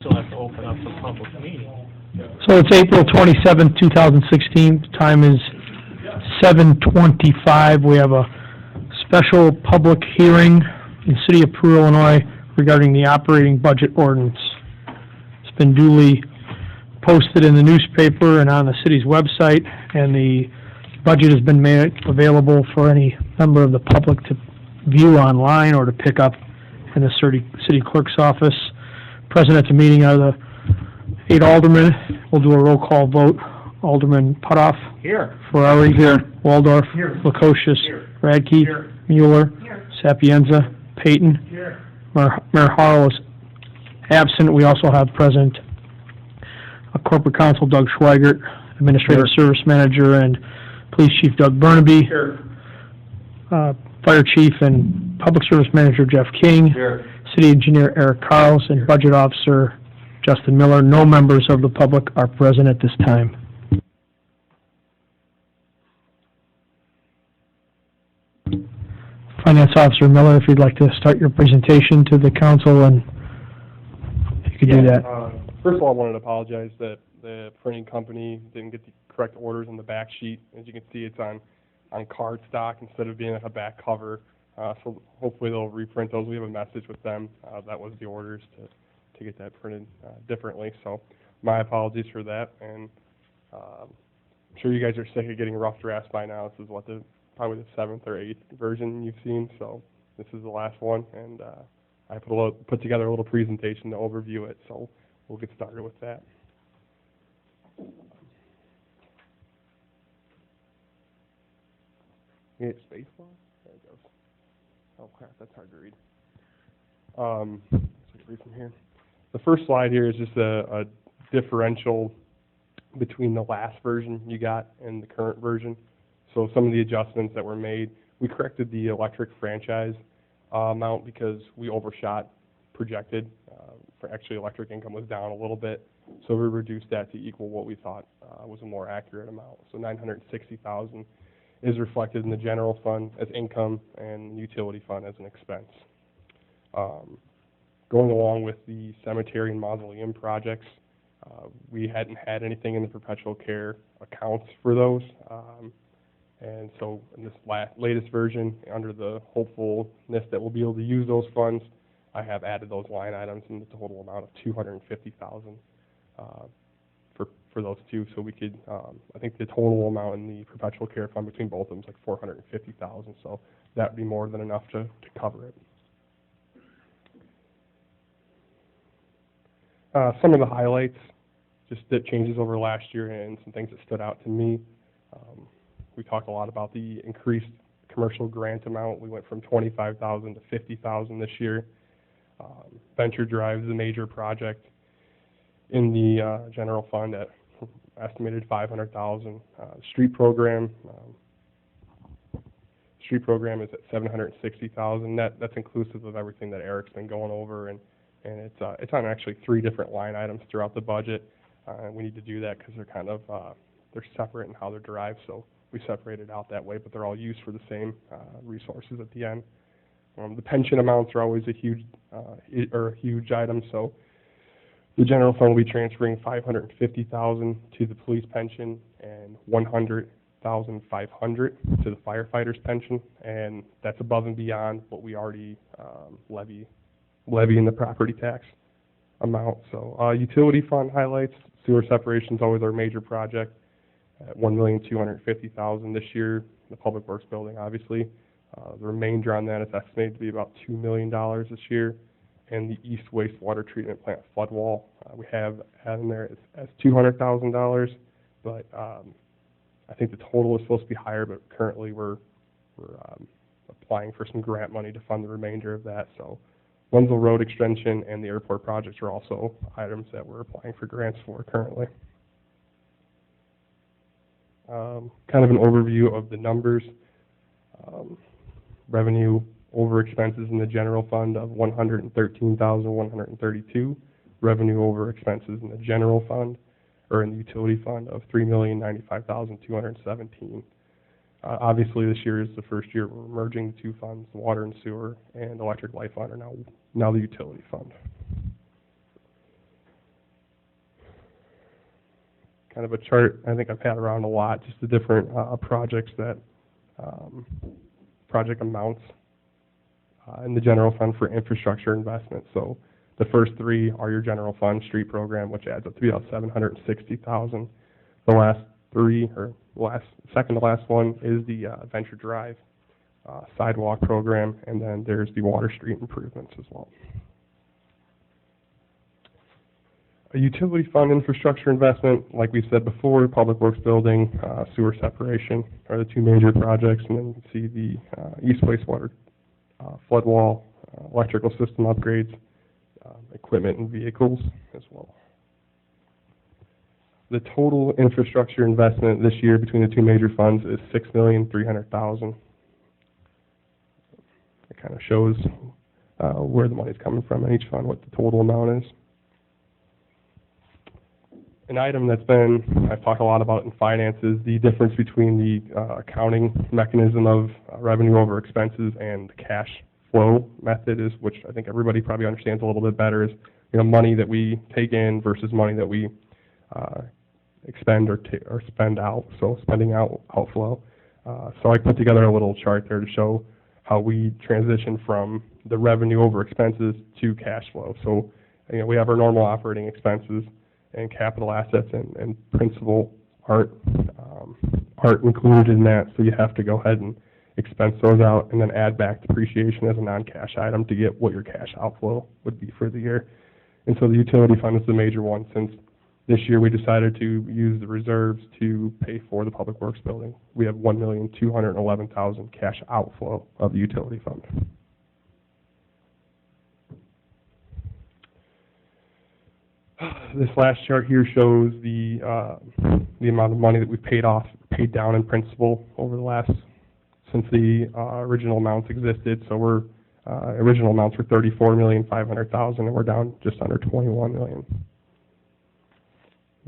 Still have to open up the public meeting. So it's April 27th, 2016. Time is 7:25. We have a special public hearing in the city of Peru, Illinois regarding the operating budget ordinance. It's been duly posted in the newspaper and on the city's website, and the budget has been made available for any member of the public to view online or to pick up in the city clerk's office. Present at the meeting are the 8 aldermen. We'll do a roll call vote. Alderman Putoff. Here. Ferrari. Here. Waldorf. Here. Lukosius. Here. Radke. Here. Mueller. Here. Sapienza. Payton. Here. Mayor Harrell is absent. We also have present Corporate Counsel Doug Schweigert, Administrative Service Manager, and Police Chief Doug Burnaby. Here. Fire Chief and Public Service Manager Jeff King. Here. City Engineer Eric Carls, and Budget Officer Justin Miller. No members of the public are present at this time. Finance Officer Miller, if you'd like to start your presentation to the council, and you could do that. First of all, I wanted to apologize that the printing company didn't get the correct orders on the back sheet. As you can see, it's on cardstock instead of being like a back cover. So hopefully they'll reprint those. We have a message with them. That was the orders to get that printed differently. So my apologies for that. And I'm sure you guys are sick of getting rough drafts by now. This is probably the 7th or 8th version you've seen. So this is the last one. And I put together a little presentation to overview it. So we'll get started with that. You hit space bar? There it goes. Oh crap, that's hard to read. So I can read from here. The first slide here is just a differential between the last version you got and the current version. So some of the adjustments that were made, we corrected the electric franchise amount because we overshot projected. For actually, electric income was down a little bit, so we reduced that to equal what we thought was a more accurate amount. So $960,000 is reflected in the general fund as income and utility fund as an expense. Going along with the cemetery and mausoleum projects, we hadn't had anything in the perpetual care accounts for those. And so in this latest version, under the hopefulness that we'll be able to use those funds, I have added those line items in the total amount of $250,000 for those two. So we could, I think the total amount in the perpetual care fund between both of them is like $450,000. So that would be more than enough to cover it. Some of the highlights, just the changes over last year and some things that stood out to me. We talked a lot about the increased commercial grant amount. We went from $25,000 to $50,000 this year. Venture Drive is a major project in the general fund at estimated $500,000. Street program is at $760,000. That's inclusive of everything that Eric's been going over, and it's on actually 3 different line items throughout the budget. We need to do that because they're kind of they're separate in how they're derived, so we separate it out that way, but they're all used for the same resources at the end. The pension amounts are always a huge item. So the general fund will be transferring $550,000 to the police pension and $100,500 to the firefighters pension, and that's above and beyond what we already levy in the property tax amount. So utility fund highlights: sewer separation is always our major project at $1,250,000 this year. The public works building, obviously. The remainder on that is estimated to be about $2 million this year. And the east wastewater treatment plant flood wall, we have in there as $200,000, but I think the total is supposed to be higher, but currently we're applying for some grant money to fund the remainder of that. So Wenzel Road extension and the airport projects are also items that we're applying for grants for currently. Kind of an overview of the numbers. Revenue over expenses in the general fund of $113,132. Revenue over expenses in the general fund, or in the utility fund, of $3,095,217. Obviously, this year is the first year we're merging the 2 funds, the water and sewer and electric light fund are now the utility fund. kind of a chart I think I've had around a lot, just the different projects that, project amounts in the general fund for infrastructure investment. So the first three are your general fund street program, which adds up to be about $760,000. The last three, or second to last one, is the Venture Drive sidewalk program, and then there's the water street improvements as well. A utility fund infrastructure investment, like we said before, public works building, sewer separation are the two major projects, and then you can see the east wastewater flood wall, electrical system upgrades, equipment and vehicles as well. The total infrastructure investment this year between the two major funds is $6,300,000. It kind of shows where the money's coming from in each fund, what the total amount is. An item that's been, I've talked a lot about in finance, is the difference between the accounting mechanism of revenue over expenses and the cash flow method, is which I think everybody probably understands a little bit better, is money that we take in versus money that we expend or spend out, so spending outflow. So I put together a little chart there to show how we transition from the revenue over expenses to cash flow. So we have our normal operating expenses, and capital assets and principal aren't included in that, so you have to go ahead and expense those out and then add back depreciation as a non-cash item to get what your cash outflow would be for the year. And so the utility fund is the major one, since this year we decided to use the reserves to pay for the public works building. We have $1,211,000 cash outflow of the utility fund. This last chart here shows the amount of money that we've paid down in principal over the last, since the original amounts existed. So original amounts were $34,500,000, and we're down just under $21 million,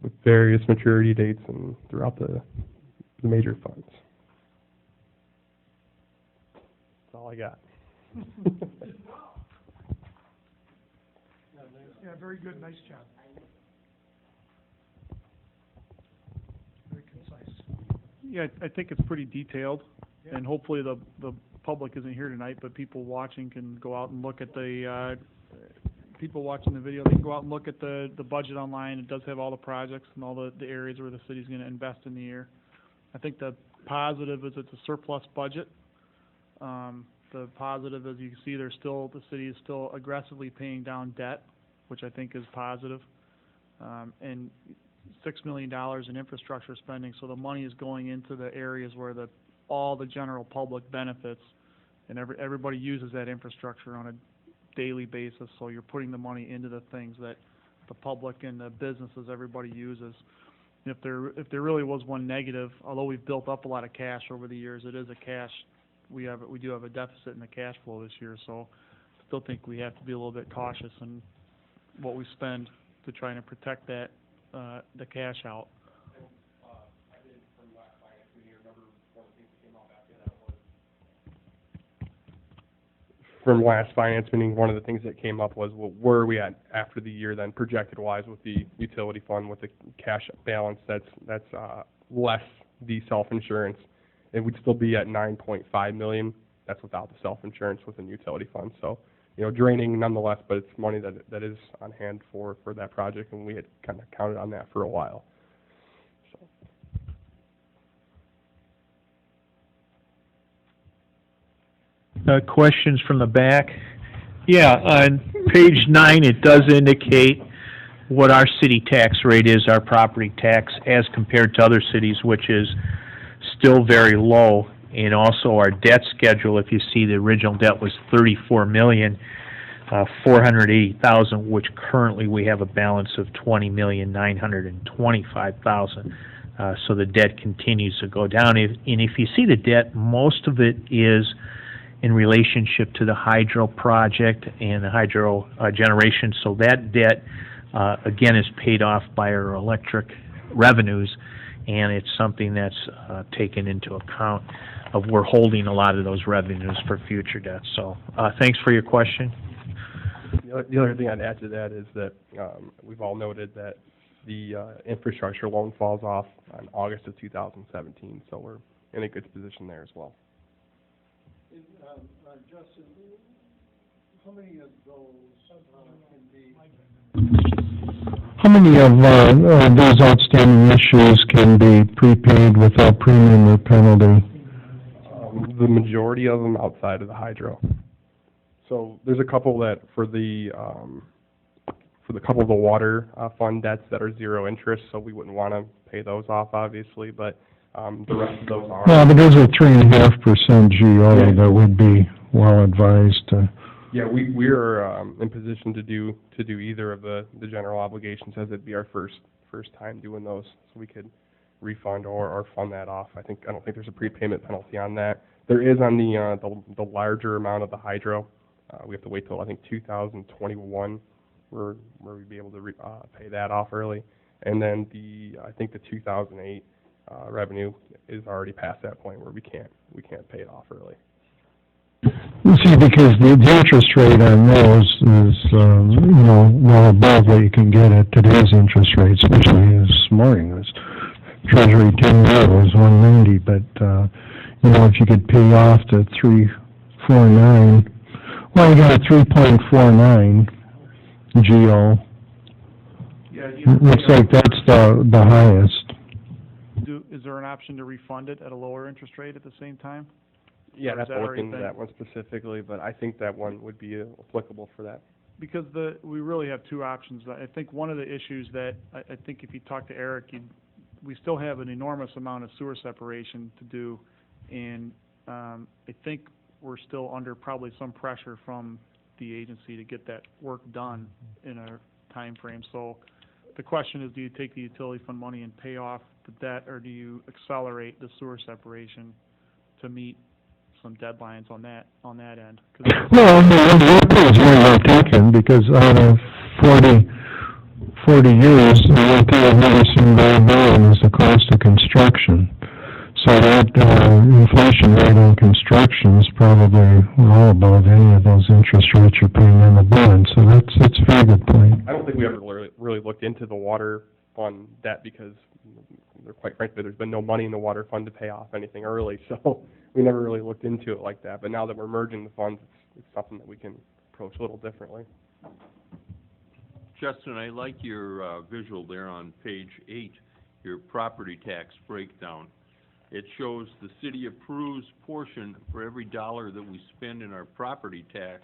with various maturity dates and throughout the major funds. That's all I got. Yeah, very good, nice job. Very concise. Yeah, I think it's pretty detailed, and hopefully the public isn't here tonight, but people watching can go out and look at people watching the video, they can go out and look at the budget online. It does have all the projects and all the areas where the city's going to invest in the year. I think the positive is it's a surplus budget. The positive, as you can see, the city is still aggressively paying down debt, which I think is positive, and $6 million in infrastructure spending. So the money is going into the areas where all the general public benefits, and everybody uses that infrastructure on a daily basis. So you're putting the money into the things that the public and the businesses, everybody uses. And if there really was one negative, although we've built up a lot of cash over the years, it is a cash. We do have a deficit in the cash flow this year. So I still think we have to be a little bit cautious in what we spend to try to protect that the cash out. I did from last finance meeting, remember one of the things that came out after that was. From last finance meeting, one of the things that came up was, well, where are we at after the year then, projected wise, with the utility fund, with the cash balance that's less the self-insurance. It would still be at $9.5 million. That's without the self-insurance within the utility fund. So, draining nonetheless, but it's money that is on hand for that project, and we had kind of counted on that for a while. So. Questions from the back? Yeah, on page 9, it does indicate what our city tax rate is, our property tax, as compared to other cities, which is still very low. And also our debt schedule, if you see, the original debt was $34,480,000, which currently we have a balance of $20,925,000. So the debt continues to go down. And if you see the debt, most of it is in relationship to the hydro project and the hydro generation. So that debt, again, is paid off by our electric revenues, and it's something that's taken into account of we're holding a lot of those revenues for future debt. So thanks for your question. The other thing I'd add to that is that we've all noted that the infrastructure loan falls off on August of 2017, so we're in a good position there as well. Justin, how many of those can be? How many of those outstanding issues can be prepaid without premium or penalty? The majority of them outside of the hydro. So there's a couple that for the couple of the water fund debts that are zero interest, so we wouldn't want to pay those off, obviously, but the rest of those are. Well, but those are 3.5% GO that would be well advised to. Yeah, we're in position to do either of the general obligations, as it'd be our first time doing those, so we could refund or fund that off. I don't think there's a prepayment penalty on that. There is on the larger amount of the hydro. We have to wait till I think 2021 where we'd be able to pay that off early, and then I think the 2008 revenue is already past that point where we can't pay it off early. See, because the interest rate on those is, well above what you can get at today's interest rate, especially this morning. This Treasury 10-year was 190, but, if you could pay off the 3.49, well, you got a 3.49 GO. Yeah, Looks like that's the highest. Is there an option to refund it at a lower interest rate at the same time? Yeah, Or I'd have is to that look already into been- that one specifically, but I think that one would be applicable for that. Because we really have two options. I think one of the issues that, I think if you talk to Eric, we still have an enormous amount of sewer separation to do, and I think we're still under probably some pressure from the agency to get that work done in a time frame. So the question is, do you take the utility fund money and pay off the debt, or do you accelerate the sewer separation to meet some deadlines on that end? Well, the work is very well taken, because out of 40 years, the work I've never seen very low is the cost of construction. So that inflation rate on construction is probably well above any of those interest rates you're paying on the bond. So that's a very good point. I don't think we ever really looked into the water fund debt because, quite frankly, there's been no money in the water fund to pay off anything early, so we never really looked into it like that. But now that we're merging the funds, it's something that we can approach a little differently. Justin, I like your visual there on page 8, your property tax breakdown. It shows the city of Peru's portion for every dollar that we spend in our property tax.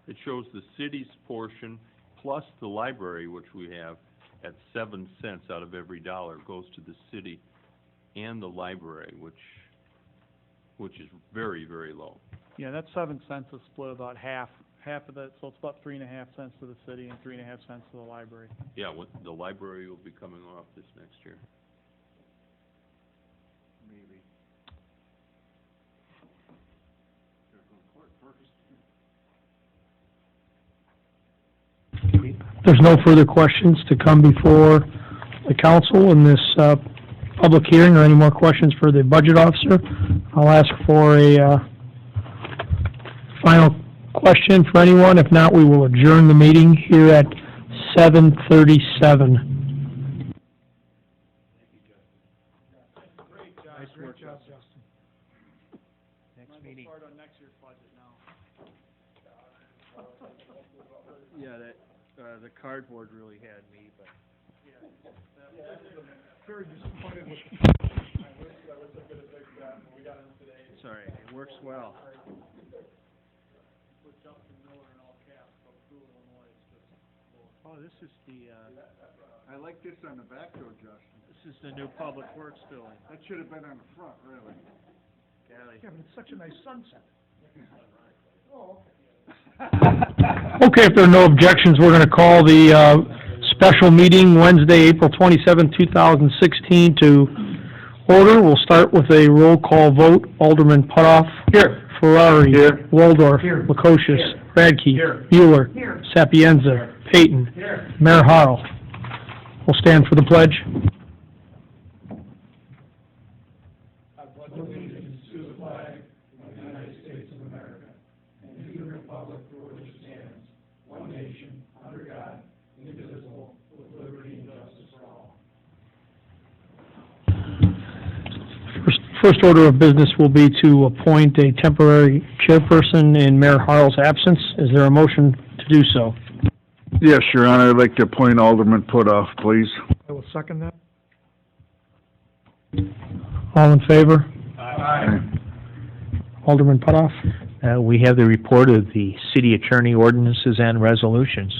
It shows the city's portion plus the library, which we have, at 7 cents out of every dollar goes to the city and the library, which is very, very low. Yeah, that 7 cents is split about half of that, so it's about 3.5 cents to the city and 3.5 cents to the library. Yeah, the library will be coming off this next year. Maybe. There's no further questions to come before the council in this public hearing, or any more questions for the budget officer. I'll ask for a final question for anyone. If not, we will adjourn the meeting here at 7:37. Great job, Justin. Next meeting. Start on next year's budget now. Yeah, the cardboard really had me, but. Very disappointed with. Sorry, it works well. With Justin Miller in all caps, so Peru, Illinois, it's just. Oh, this is the, I like this on the back though, Justin. this is the new Public Works building. That should have been on the front, really. Golly. Yeah, but it's such a nice sunset. Okay, if there are no objections, we're going to call the special meeting Wednesday, April 27, 2016 to order. We'll start with a roll call vote. Alderman Putoff. Here. Ferrari. Here. Waldorf. Here. Lukosius. Radke. Here. Mueller. Here. Sapienza. Payton. Here. Mayor Harrell. We'll stand for the pledge. First order of business will be to appoint a temporary chairperson in Mayor Harl's absence. Is there a motion to do so? Yes, Your Honor, I'd like to appoint Alderman Putoff, please. I will second that. All in favor? Aye. Alderman Putoff? We have the report of the city attorney ordinances and resolutions.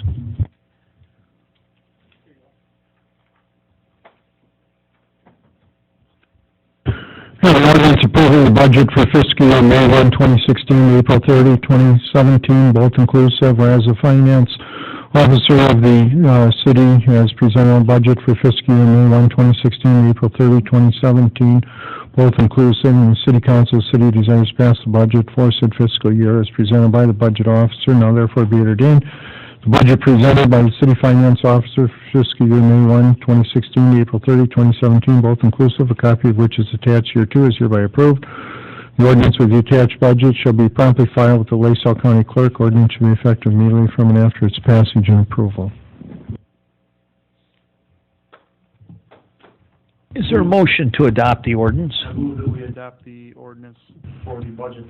Have an ordinance approving the budget for fiscal year May 1, 2016, April 30, 2017, both inclusive, whereas the finance officer of the city has presented a budget for fiscal year May 1, 2016, April 30, 2017, both inclusive, and the city council of the city desires to pass the budget for said fiscal year as presented by the budget officer, now therefore be it ordained. The budget presented by the city finance officer for fiscal year May 1, 2016, April 30, 2017, both inclusive, a copy of which is attached hereto, is hereby approved. The ordinance with the attached budget shall be promptly filed with the LaSalle County Clerk. Ordinance shall be effective immediately from and after its passage and approval. Is there a motion to adopt the ordinance? I move that we adopt the ordinance for the budget.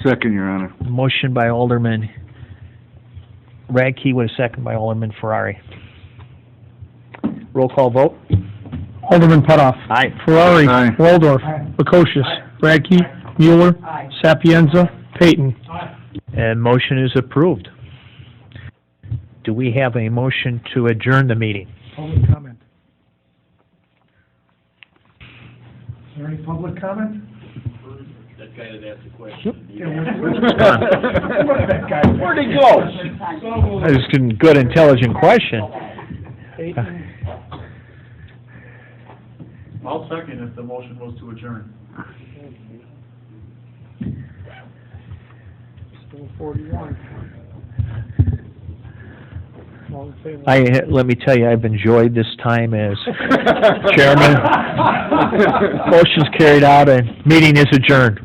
Second, Your Honor. Motion by Alderman Radke with a second by Alderman Ferrari. Roll call vote? Alderman Putoff. Aye. Ferrari. Aye. Waldorf. Bakosius. Radke. Mueller. Sapienza. Payton. And motion is approved. Do we have a motion to adjourn the meeting? Public comment. Is there any public comment? That guy that asked the question. Where'd he go? That was a good, intelligent question. I'll second if the motion was to adjourn. Still 41. All in favor? Let me tell you, I've enjoyed this time as chairman. Motion's carried out and meeting is adjourned.